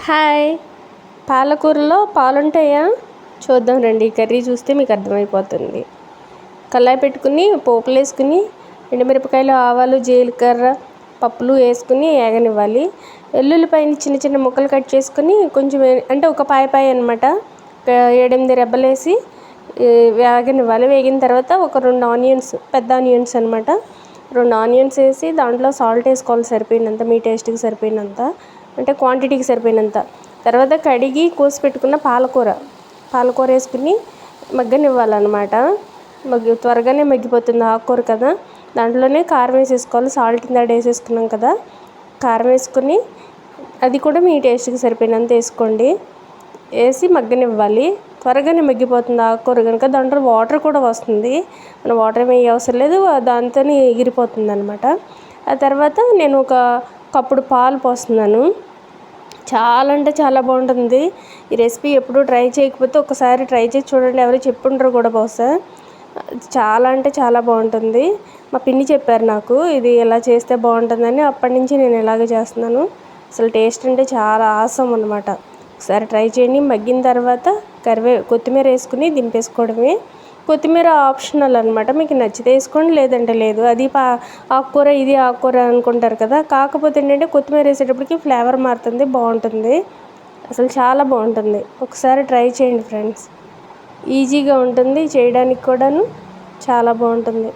Hi! పాలకూరలో పాలుంటాయా? చూద్దాం రండి. ఈ కర్రీ చూస్తే మీకు అర్థమైపోతుంది. కళాయి పెట్టుకుని పోపులేసుకుని ఎండుమిరపకాయలు, ఆవాలు, జీలకర్ర, పప్పులు వేసుకుని ఏగనివ్వాలి. వెల్లుల్లిపాయని చిన్న చిన్న ముక్కలు కట్ చేసుకుని కొంచెం అంటే ఒక పాయ అనమాట 7-8 రెబ్బలేసి వేగనివ్వాలి. వేగిన తర్వాత ఒక 2 ఆనియన్స్, పెద్ద ఆనియన్స్ అనమాట, 2 ఆనియన్స్ వేసి దాంట్లో సాల్ట్ వేసుకోవాలి సరిపోయినంత, మీ టేస్ట్కి సరిపోయినంత, అంటే క్వాంటిటీకి సరిపోయినంత. తర్వాత కడిగి కోసి పెట్టుకున్న పాలకూర వేసుకుని మగ్గనివ్వాలన్నమాట. త్వరగానే మగ్గిపోతుంది, ఆకుకూర కదా. దాంట్లోనే కారం వేసేసుకోవాలి. సాల్ట్ ఇందాక వేసేసుకున్నాం కదా, కారం వేసుకుని అది కూడా మీ టేస్ట్కి సరిపోయినంత వేసుకోండి. వేసి మగ్గనివ్వాలి. త్వరగానే మగ్గిపోతుంది ఆకుకూర కనుక. దాంట్లో వాటర్ కూడా వస్తుంది, మనం వాటర్ ఏమి అవసరం లేదు, దాంతోనే ఎగిరిపోతుంది అనమాట. ఆ తర్వాత నేను ఒక కప్పుడు పాలు పోస్తున్నాను. చాలా అంటే చాలా బాగుంటుంది ఈ రెసిపీ. ఎప్పుడూ ట్రై చేయకపోతే ఒకసారి ట్రై చేసి చూడండి. ఎవరు చెప్పుండరు కూడా బహుశా. చాలా అంటే చాలా బాగుంటుంది. మా పిన్ని చెప్పారు నాకు ఇది ఎలా చేస్తే బాగుంటుందని. అప్పటి నుంచి నేను ఇలాగే చేస్తున్నాను. అసలు టేస్ట్ అంటే చాలా ఆసమ్ అనమాట. ఒకసారి ట్రై చేయండి. మగ్గిన తర్వాత కొత్తిమీర వేసుకుని దింపేసుకోవడమే. కొత్తిమీర ఆప్షనల్ అనమాట, మీకు నచ్చితే వేసుకోండి, లేదంటే లేదు. అది ఆకుకూర, ఇది ఆకుకూర అనుకుంటారు కదా. కాకపోతే ఏంటంటే కొత్తిమీర వేసేటప్పటికి ఫ్లేవర్ మారుతుంది, బాగుంటుంది. అసలు చాలా బాగుంటుంది. ఒకసారి ట్రై చేయండి ఫ్రెండ్స్. ఈజీగా ఉంటుంది చేయడానికి కూడాను, చాలా బాగుంటుంది.